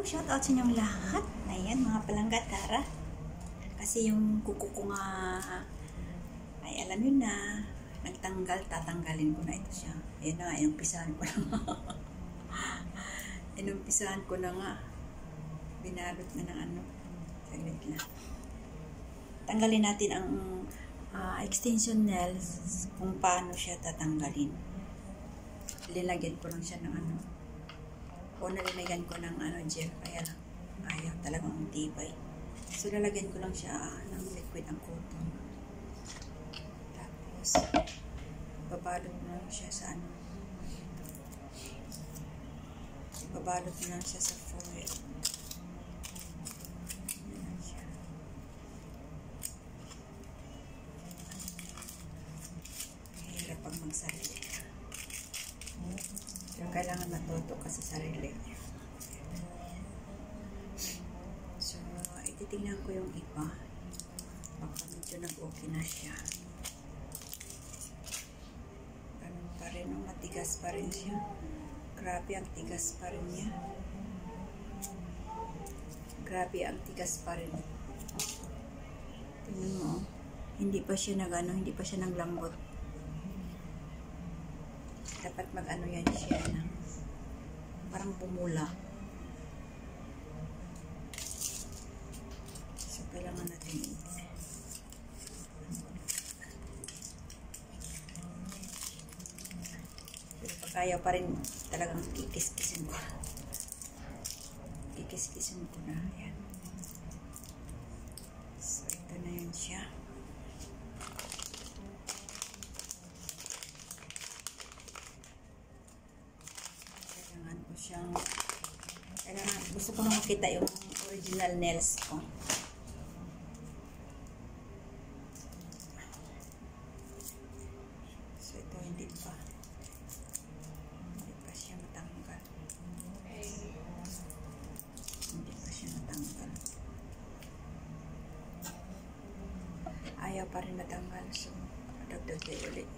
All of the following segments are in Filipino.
Shout out sa inyong lahat. Ayan, mga palangga, tara. Kasi yung kuko ko nga, ay alam yun na, nagtanggal, tatanggalin ko na ito siya. Ayan na nga, inumpisahan ko na nga. Inumpisahan ko na nga. Binalot na ng ano. Saglit lang. Tanggalin natin ang extension nails kung paano siya tatanggalin. Linagyan ko lang siya ng ano. O nalilagyan ko ng ano, gel. Kaya lang, ayaw talagang tibay. So, lalagyan ko lang siya ng liquid ang cotton. Tapos, babalot na lang siya sa ano. Babalot na lang siya sa foil. Yan siya. Mahirap pag magsarili. Pero kailangan matuto ka sa sarili. So, ititingnan ko yung iba. Baka medyo nag-okay na siya. Ganun pa rin, matigas pa rin siya. Grabe, ang tigas pa rin niya. Grabe, ang tigas pa rin. Tingnan mo, hindi pa siya hindi pa siya naglambot. Dapat mag-ano yan siya na parang bumula. So, kailangan natin pero pagkaya pa rin talagang kikis-kisin ko. Kikis-kisin ko na. Ayan. So, ito na yun siya. Kailangan, gusto ko na makita yung original nails ko. So, ito hindi pa siya matanggal. Hindi pa siya matanggal. Ayaw pa rin matanggal. So, dagdag tayo ulit.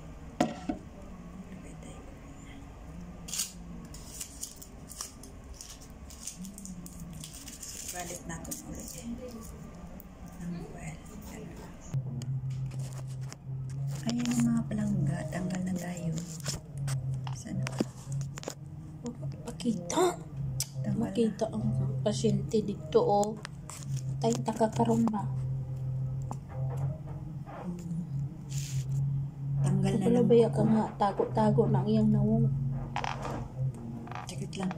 Balit natin ulit ng well. Ayan yung mga palangga. Tanggal na tayo. Sana ba? Pakita. Makita ang pasyente dito o. Tayo takakaroon ba? Tanggal na lang. Baya ka nga. Tago-tago na iyang nawong. Sakit lang.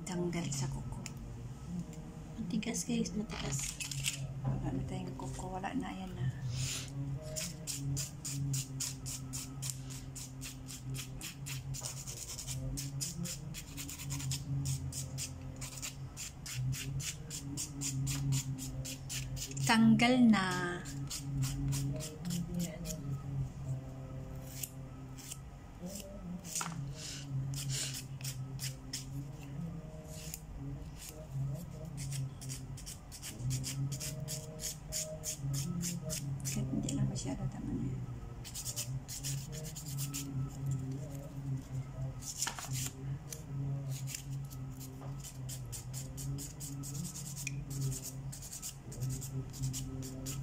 Tanggal sa kuko. Matigas guys, matigas. Wala na tayong kuko, wala na, yan na. Tanggal na. Hindi lang masyado, tama na yun.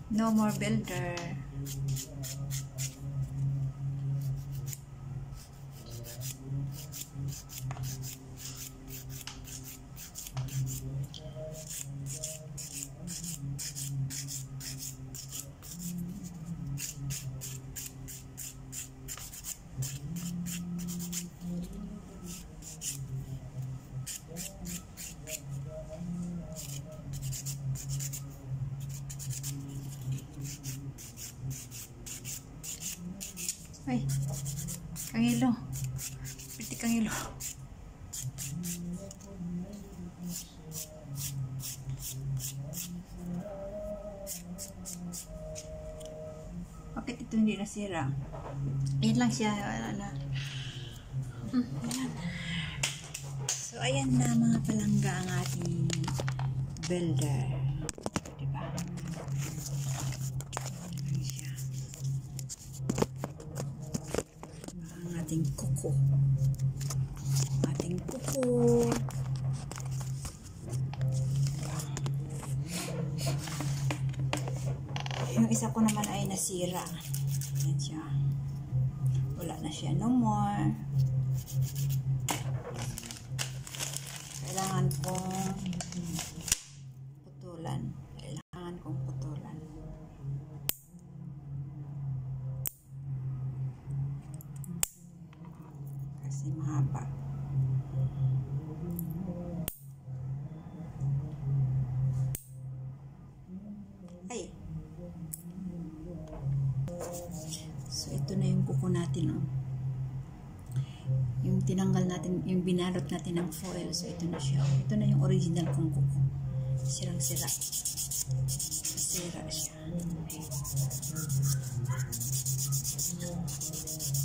No more builder. Ay, Kangilo. Piti Kangilo. Bakit ito hindi nasira? Yan lang siya. Wala na. Ayan. So, ayan na mga palangga ang ating builder. Diba? Ayan siya. ating kuko. Ating kuko. Yung isa ko naman ay nasira. Yan siya. Wala na siya. No more. Kailangan kong putulan. Kailangan kong putulan. Kasi mahaba. Ay. So, ito na yung kuko natin, oh. Yung tinanggal natin, yung binalot natin ng foil. So, ito na siya. Ito na yung original kong kuko. Sirang-sira. Sira siya.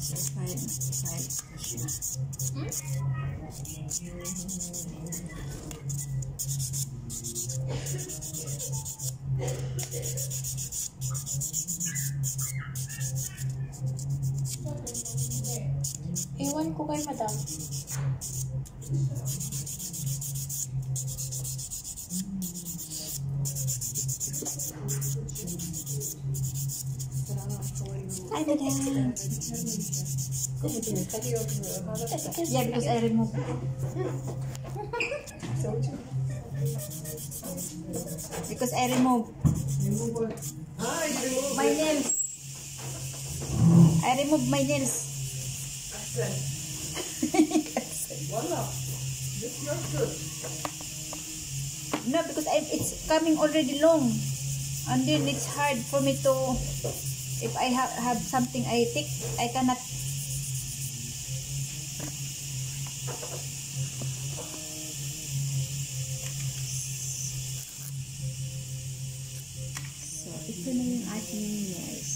So, file ko siya. Ewan ko kay madam. Hi, madam. Yeah, because I removed. Because I removed. My nails. I removed my nails. No, because it's coming already long, and then it's hard for me to. If I have something I take, I cannot. So ito na yung ating nails.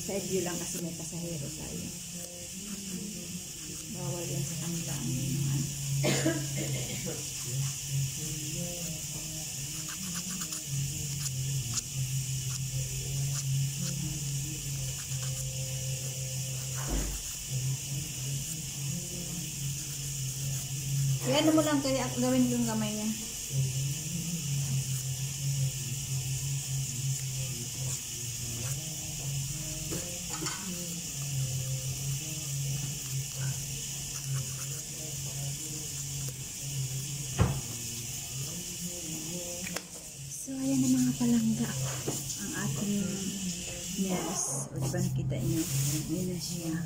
Side view lang kasi may pasahero tayo. Bawal yan sa kanila ang inuman. Yan mo lang kaya gawin yung kamay niya. So, ayan na mga palangga ang ating nails. O, diba nakita nyo? Ayan na siya.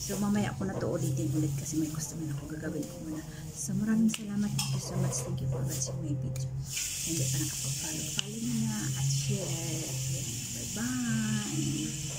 So, mamaya ako na to ulitin ulit kasi may customer ako gagawin ko muna. So, maraming salamat. Thank you so much. Thank you for watching my video. Hindi pa nakapag-follow. Follow na at share. Bye-bye.